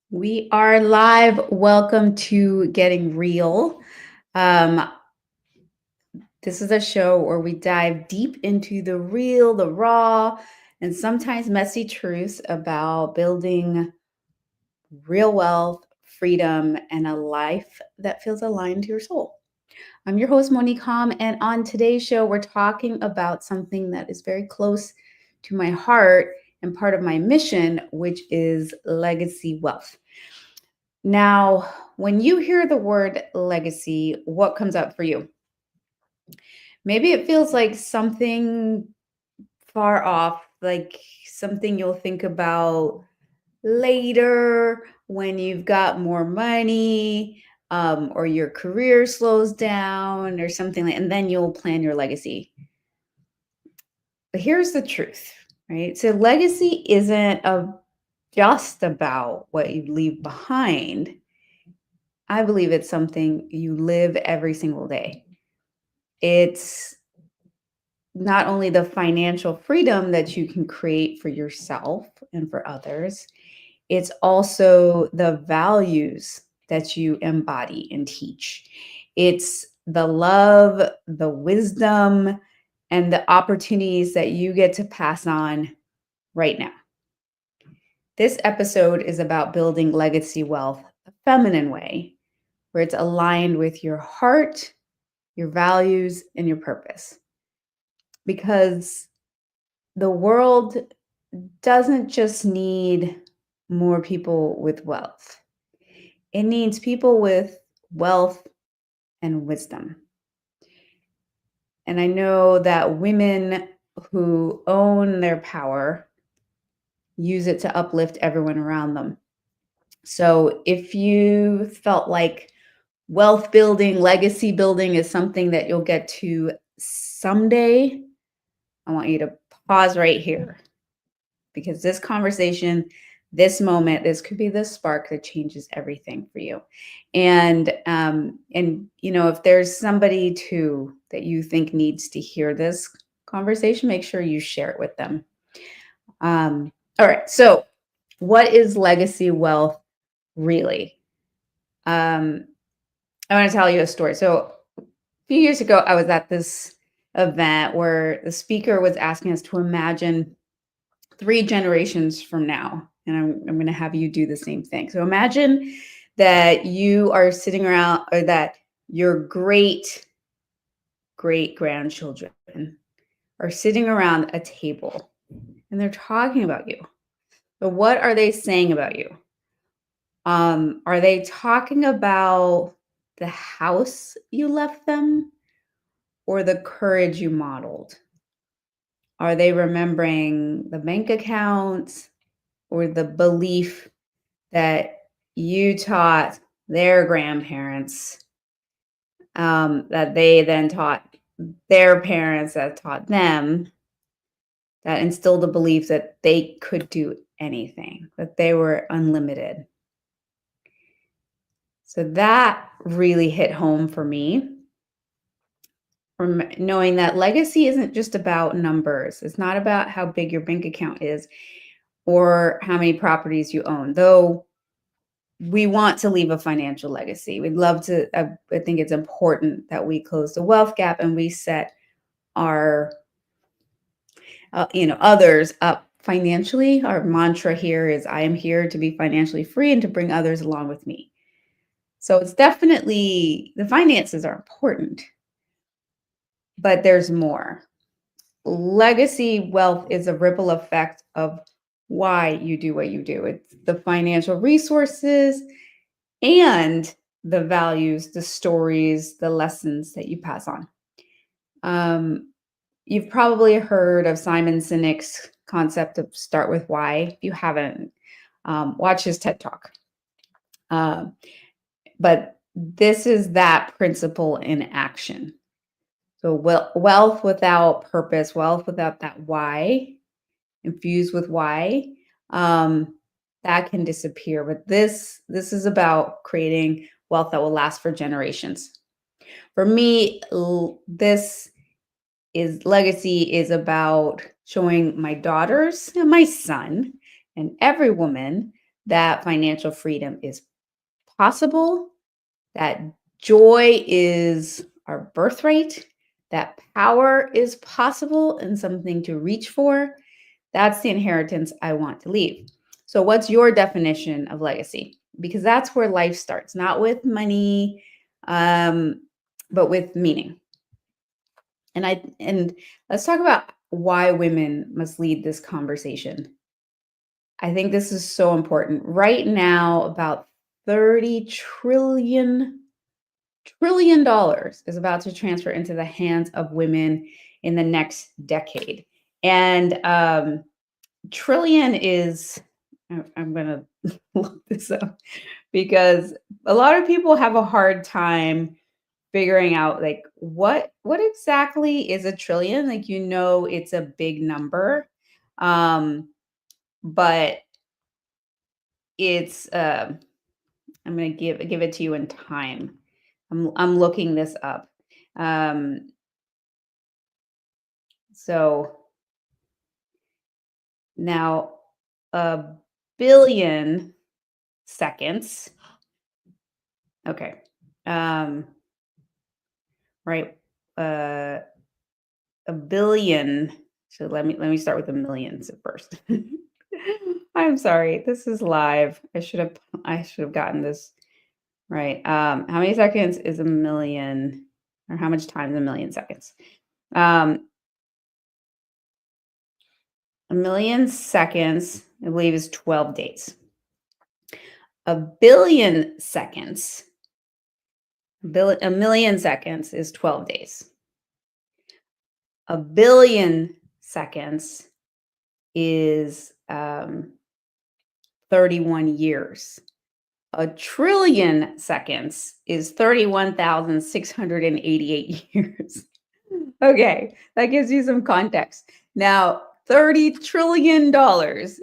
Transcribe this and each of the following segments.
We are live. Welcome to Getting Real. Um, this is a show where we dive deep into the real, the raw, and sometimes messy truths about building real wealth, freedom, and a life that feels aligned to your soul. I'm your host, Monick Halm, and on today's show, we're talking about something that is very close to my heart and part of my mission, which is legacy wealth. Now, when you hear the word legacy, what comes up for you? Maybe it feels like something far off, like something you'll think about later when you've got more money, or your career slows down or something like, and then you'll plan your legacy. But here's the truth, right? So legacy isn't just about what you leave behind. I believe it's something you live every single day. It's not only the financial freedom that you can create for yourself and for others, it's also the values that you embody and teach. It's the love, the wisdom, and the opportunities that you get to pass on right now. This episode is about building legacy wealth a feminine way, where it's aligned with your heart, your values, and your purpose. Because the world doesn't just need more people with wealth, it needs people with wealth and wisdom. And I know that women who own their power use it to uplift everyone around them. So if you felt like wealth building, legacy building is something that you'll get to someday, I want you to pause right here because this conversation, this moment, this could be the spark that changes everything for you. And if there's somebody too that you think needs to hear this conversation, make sure you share it with them. All right. So, what is legacy wealth really? I want to tell you a story. So, a few years ago, I was at this event where the speaker was asking us to imagine 3 generations from now. And I'm going to have you do the same thing. So imagine that you are sitting around, or that your great grandchildren are sitting around a table and they're talking about you. But what are they saying about you? Are they talking about the house you left them or the courage you modeled? Are they remembering the bank accounts or the belief that you taught their grandparents, that they then taught their parents, that taught them, that instilled the belief that they could do anything, that they were unlimited? So that really hit home for me, from knowing that legacy isn't just about numbers. It's not about how big your bank account is or how many properties you own, though we want to leave a financial legacy. We'd love to. I think it's important that we close the wealth gap and we set our, others up financially. Our mantra here is, I am here to be financially free and to bring others along with me. So it's definitely, the finances are important, but there's more. Legacy wealth is a ripple effect of why you do what you do. It's the financial resources and the values, the stories, the lessons that you pass on. You've probably heard of Simon Sinek's concept of start with why. If you haven't, watch his TED Talk. But this is that principle in action. So wealth without purpose, wealth without that why, infused with why, that can disappear. But this is about creating wealth that will last for generations. For me, this is legacy is about showing my daughters and my son and every woman that financial freedom is possible, that joy is our birthright, that power is possible and something to reach for. That's the inheritance I want to leave. So, what's your definition of legacy? Because that's where life starts, not with money, um, but with meaning. And let's talk about why women must lead this conversation. I think this is so important. Right now, about 30 trillion dollars is about to transfer into the hands of women in the next decade. And trillion is, I'm going to look this up because a lot of people have a hard time figuring out like what exactly is a trillion. Like, it's a big number, um but it's I'm going to give it to you in time. I'm looking this up. um so now a billion seconds. Okay. um right. uh a billion. So let me start with the millions at first. I'm sorry. This is live. I should have gotten this right. How many seconds is a million, or how much time is a million seconds? Um, a million seconds, I believe, is 12 days. A billion seconds, a million seconds is 12 days. A billion seconds is 31 years. A trillion seconds is 31,688 years. Okay, that gives you some context. Now, $30 trillion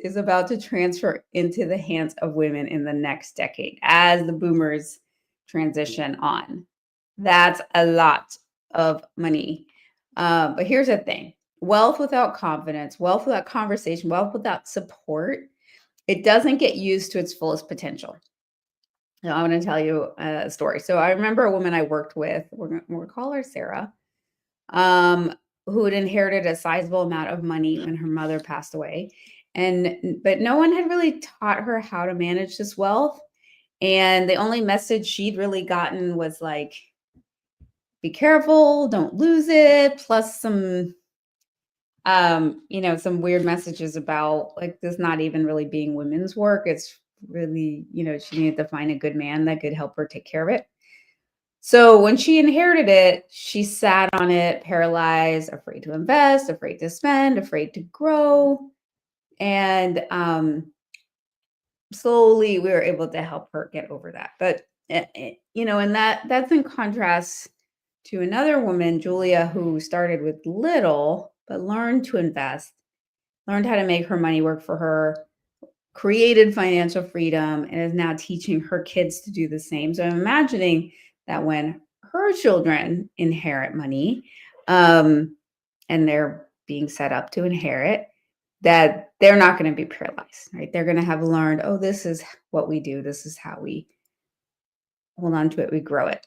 is about to transfer into the hands of women in the next decade as the boomers transition on. That's a lot of money. But here's the thing: wealth without confidence, wealth without conversation, wealth without support, it doesn't get used to its fullest potential. Now, I want to tell you a story. So I remember a woman I worked with, we'll call her Sarah, um, who had inherited a sizable amount of money when her mother passed away. But no one had really taught her how to manage this wealth. And the only message she'd really gotten was like, be careful, don't lose it, plus some weird messages about like this not even really being women's work. It's really, she needed to find a good man that could help her take care of it. So when she inherited it, she sat on it, paralyzed, afraid to invest, afraid to spend, afraid to grow. And slowly we were able to help her get over that. But and that's in contrast to another woman, Julia, who started with little but learned to invest, learned how to make her money work for her, created financial freedom, and is now teaching her kids to do the same. So I'm imagining that when her children inherit money, and they're being set up to inherit, that they're not going to be paralyzed, right? They're going to have learned, oh, this is what we do. This is how we hold on to it. We grow it.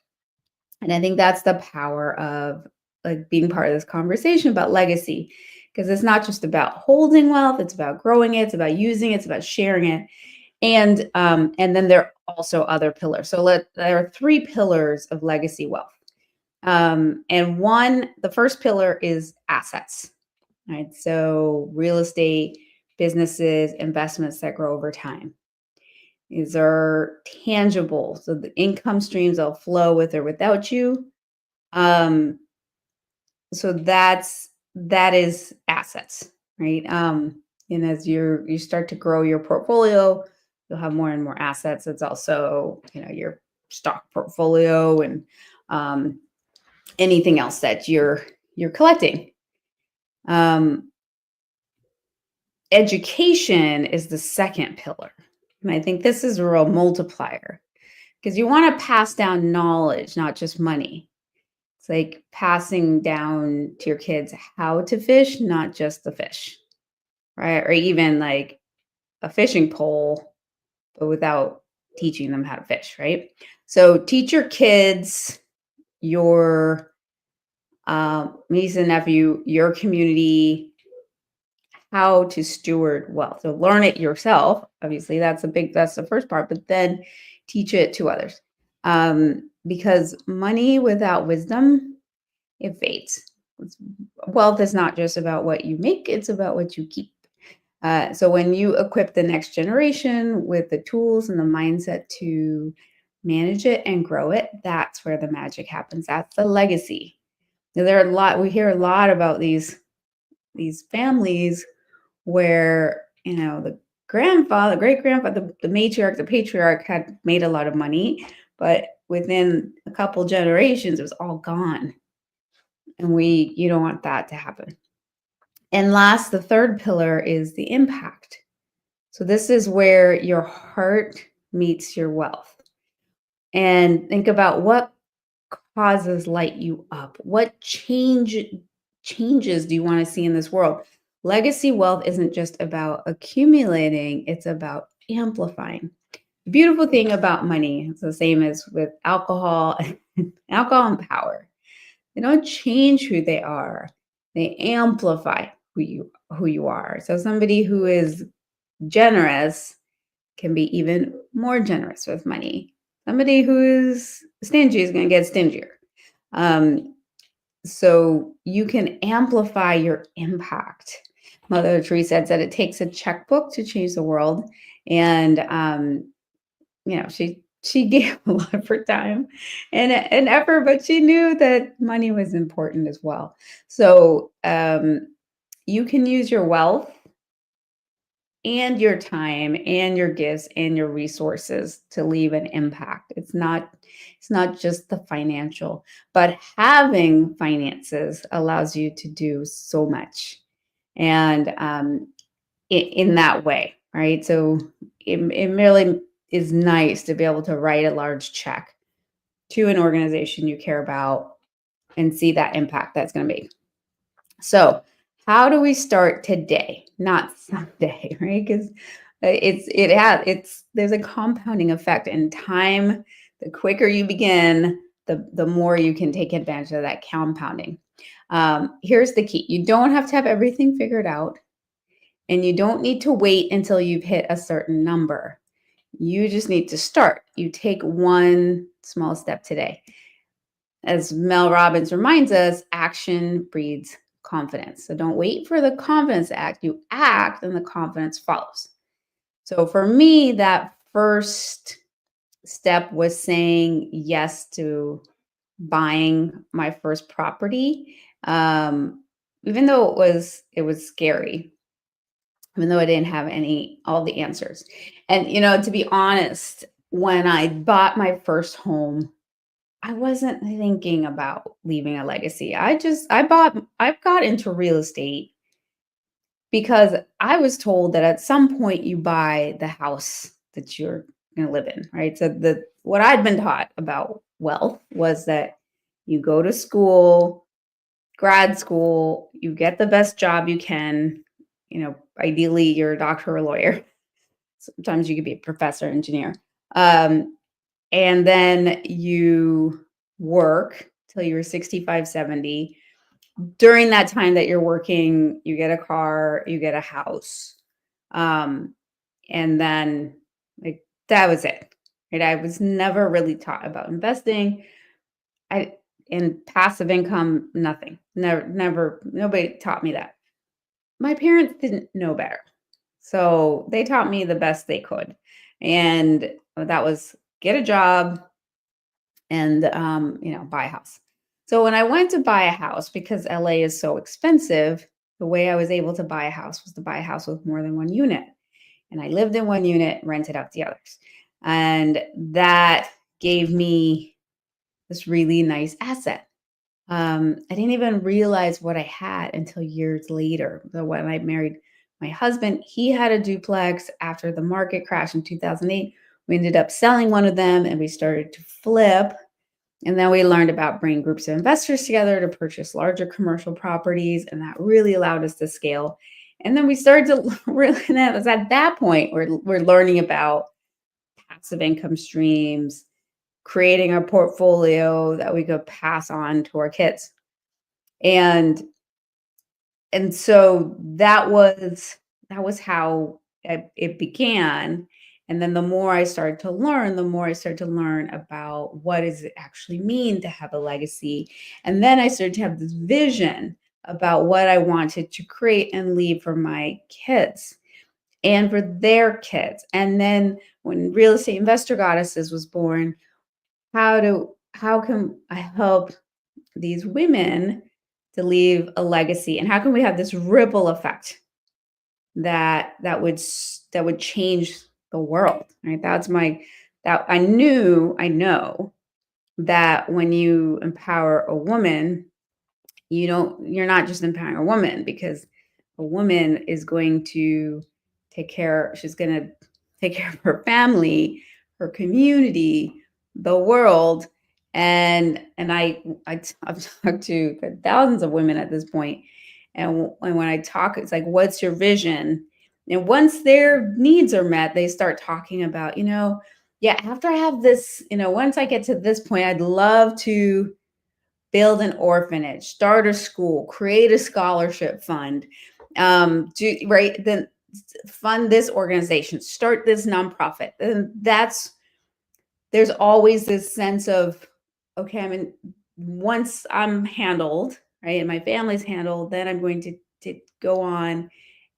And I think that's the power of like being part of this conversation about legacy, because it's not just about holding wealth, it's about growing it, it's about using it, it's about sharing it. And then there are also other pillars. So there are three pillars of legacy wealth. And the first pillar is assets, right? So real estate, businesses, investments that grow over time. These are tangible. So the income streams will flow with or without you. Um, so that is assets, right? And as you start to grow your portfolio, you'll have more and more assets. It's also, your stock portfolio and um, anything else that you're collecting. Um, Education is the second pillar. And I think this is a real multiplier because you want to pass down knowledge, not just money. It's like passing down to your kids how to fish, not just the fish, right? Or even like a fishing pole but without teaching them how to fish, right? So teach your kids, your niece and nephew, your community, how to steward wealth. So learn it yourself. Obviously, that's the first part, but then teach it to others. Because money without wisdom, it fades. It's- Wealth is not just about what you make, it's about what you keep. So when you equip the next generation with the tools and the mindset to manage it and grow it, that's where the magic happens. That's the legacy. Now, we hear a lot about these families where, the grandfather, great grandfather, the matriarch, the patriarch had made a lot of money, but within a couple generations, it was all gone. And you don't want that to happen. And last, the third pillar is the impact. So this is where your heart meets your wealth. And think about what causes light you up. What changes do you want to see in this world? Legacy wealth isn't just about accumulating, it's about amplifying. The beautiful thing about money, it's the same as with alcohol, alcohol and power. They don't change who they are. They amplify who you are. So somebody who is generous can be even more generous with money. Somebody who's stingy is going to get stingier. Um, so you can amplify your impact. Mother Teresa said it takes a checkbook to change the world, and she gave a lot of her time and effort, but she knew that money was important as well. So you can use your wealth and your time and your gifts and your resources to leave an impact. It's not just the financial, but having finances allows you to do so much. And in that way, right? So it really is nice to be able to write a large check to an organization you care about and see that impact that's going to make. So, how do we start today, not someday, right? Because there's a compounding effect in time. The quicker you begin, the more you can take advantage of that compounding. Here's the key: you don't have to have everything figured out, and you don't need to wait until you've hit a certain number. You just need to start. You take one small step today. As Mel Robbins reminds us, action breeds confidence. So don't wait for the confidence to act. You act and the confidence follows. So for me, that first step was saying yes to buying my first property. Even though it was scary, even though I didn't have all the answers. And to be honest, when I bought my first home, I wasn't thinking about leaving a legacy. I got into real estate because I was told that at some point you buy the house that you're going to live in, right? So what I'd been taught about wealth was that you go to school, grad school, you get the best job you can, ideally you're a doctor or a lawyer. Sometimes you could be a professor, engineer. And then you work till you're 65, 70. During that time that you're working, you get a car, you get a house. And then like that was it. Right. I was never really taught about investing. I in passive income, nothing. Never, nobody taught me that. My parents didn't know better. So they taught me the best they could. And that was get a job, and buy a house. So when I went to buy a house, because LA is so expensive, the way I was able to buy a house was to buy a house with more than one unit. And I lived in one unit, rented out the others. And that gave me this really nice asset. I didn't even realize what I had until years later. So when I married my husband, he had a duplex after the market crash in 2008. We ended up selling one of them and we started to flip. And then we learned about bringing groups of investors together to purchase larger commercial properties. And that really allowed us to scale. And then we started to really, and that was at that point we're learning about passive income streams, creating a portfolio that we could pass on to our kids. And so that was how it began. And then the more I started to learn, the more I started to learn about what does it actually mean to have a legacy. And then I started to have this vision about what I wanted to create and leave for my kids and for their kids. And then when Real Estate Investor Goddesses was born, how can I help these women to leave a legacy, and how can we have this ripple effect that would change the world, right? That I know that when you empower a woman, you're not just empowering a woman, because a woman is going to she's going to take care of her family, her community, the world. I've talked to thousands of women at this point, and when I talk, it's like, what's your vision? And once their needs are met, they start talking about, yeah, after I have this, once I get to this point, I'd love to build an orphanage, start a school, create a scholarship fund, then fund this organization, start this nonprofit. And there's always this sense of, okay, once I'm handled, right, and my family's handled, then I'm going to go on,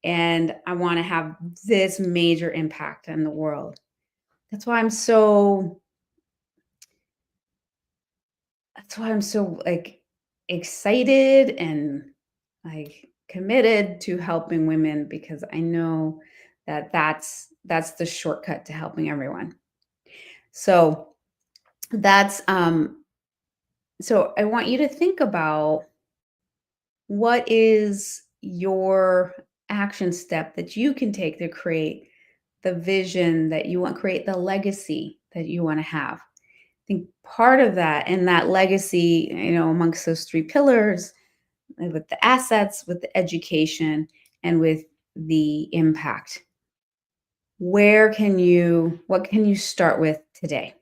and I want to have this major impact on the world. That's why I'm so like excited and like committed to helping women, because I know that that's the shortcut to helping everyone. So that's so I want you to think about, what is your action step that you can take to create the vision that you want, create the legacy that you want to have. I think part of that, and that legacy, amongst those three pillars, with the assets, with the education, and with the impact. What can you start with today?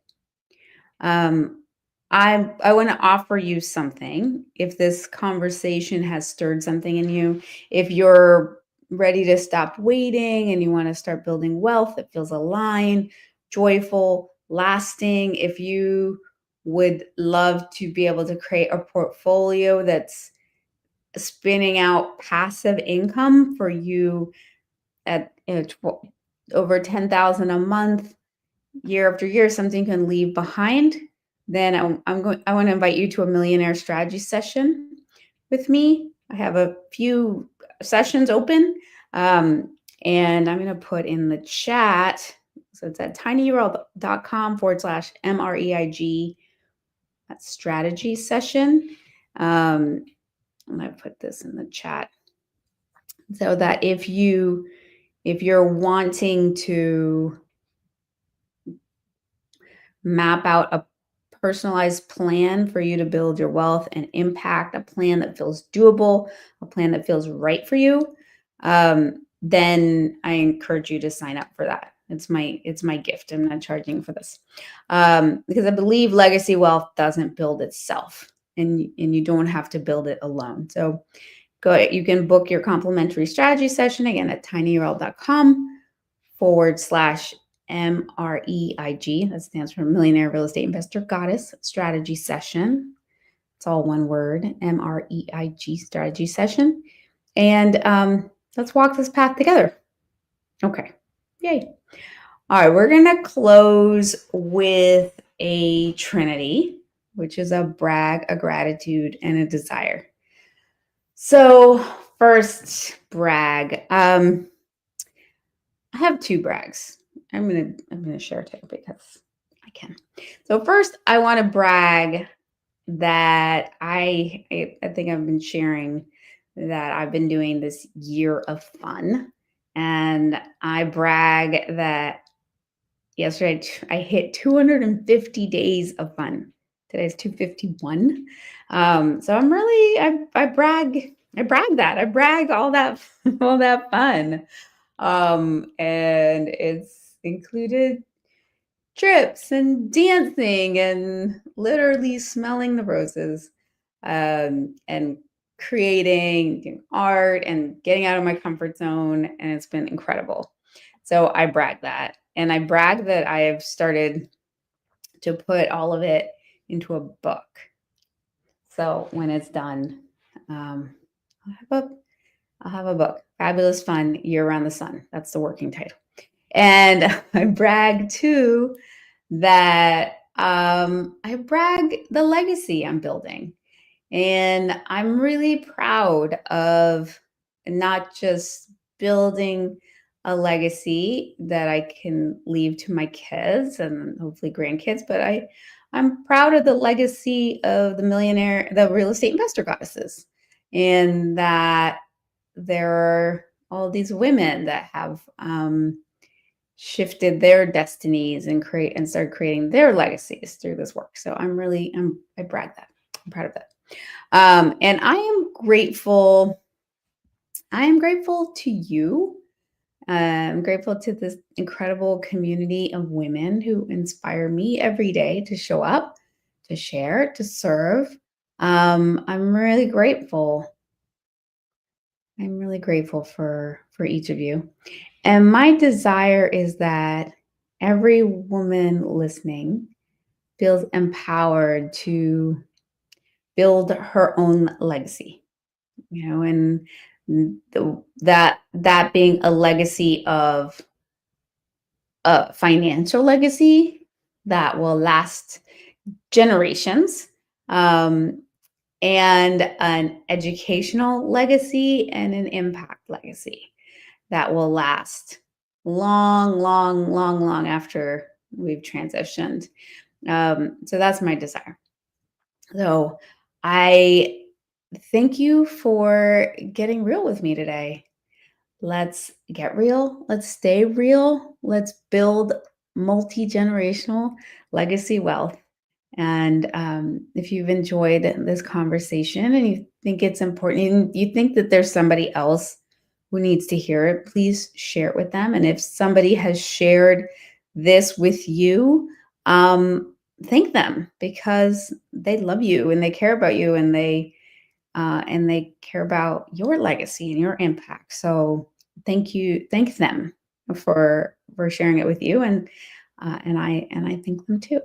I want to offer you something. If this conversation has stirred something in you, if you're ready to stop waiting and you want to start building wealth that feels aligned, joyful, lasting, if you would love to be able to create a portfolio that's spinning out passive income for you at over 10,000 a month, year after year, something you can leave behind, then I want to invite you to a millionaire strategy session with me. I have a few sessions open, and I'm going to put in the chat. So it's at tinyurl.com/MEIG. That's strategy session. And I put this in the chat so that if you're wanting to map out a personalized plan for you to build your wealth and impact, a plan that feels doable, a plan that feels right for you, then I encourage you to sign up for that. It's my gift. I'm not charging for this, because I believe legacy wealth doesn't build itself, and you don't have to build it alone. So you can book your complimentary strategy session again at tinyurl.com/MEIG. That stands for Millionaire Real Estate Investor Goddess Strategy Session. It's all one word, MEIG strategy session. And let's walk this path together. Okay. Yay. All right. We're going to close with a trinity, which is a brag, a gratitude, and a desire. So first, brag. I have two brags. I'm gonna share two because I can. So first, I want to brag that I think I've been sharing that I've been doing this year of fun, and I brag that yesterday I hit 250 days of fun. Today's 251. So I'm really I brag all that all that fun. And it's included trips and dancing and literally smelling the roses, and creating art and getting out of my comfort zone. And it's been incredible. So I brag that. And I brag that I have started to put all of it into a book. So when it's done, um, I'll have a I'll have a book. Fabulous Fun Year Around the Sun. That's the working title. And I brag too that I brag the legacy I'm building. And I'm really proud of not just building a legacy that I can leave to my kids and hopefully grandkids, but I'm proud of the legacy of the real estate investor goddesses, and that there are all these women that have shifted their destinies and started creating their legacies through this work. So I brag that. I'm proud of that. And I am grateful to you. I'm grateful to this incredible community of women who inspire me every day to show up, to share, to serve. I'm really grateful. I'm really grateful for each of you. And my desire is that every woman listening feels empowered to build her own legacy, and that being a legacy of a financial legacy that will last generations, um, and an educational legacy and an impact legacy that will last long, long, long, long after we've transitioned. So that's my desire. So I thank you for getting real with me today. Let's get real. Let's stay real. Let's build multi generational legacy wealth. And if you've enjoyed this conversation and you think it's important, and you think that there's somebody else who needs to hear it, please share it with them. And if somebody has shared this with you, thank them, because they love you and they care about you, and they care about your legacy and your impact. So thank them for sharing it with you, and I thank them too.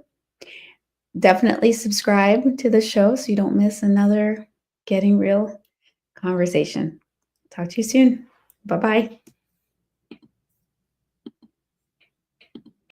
Definitely subscribe to the show so you don't miss another Getting Real conversation. Talk to you soon. Bye bye.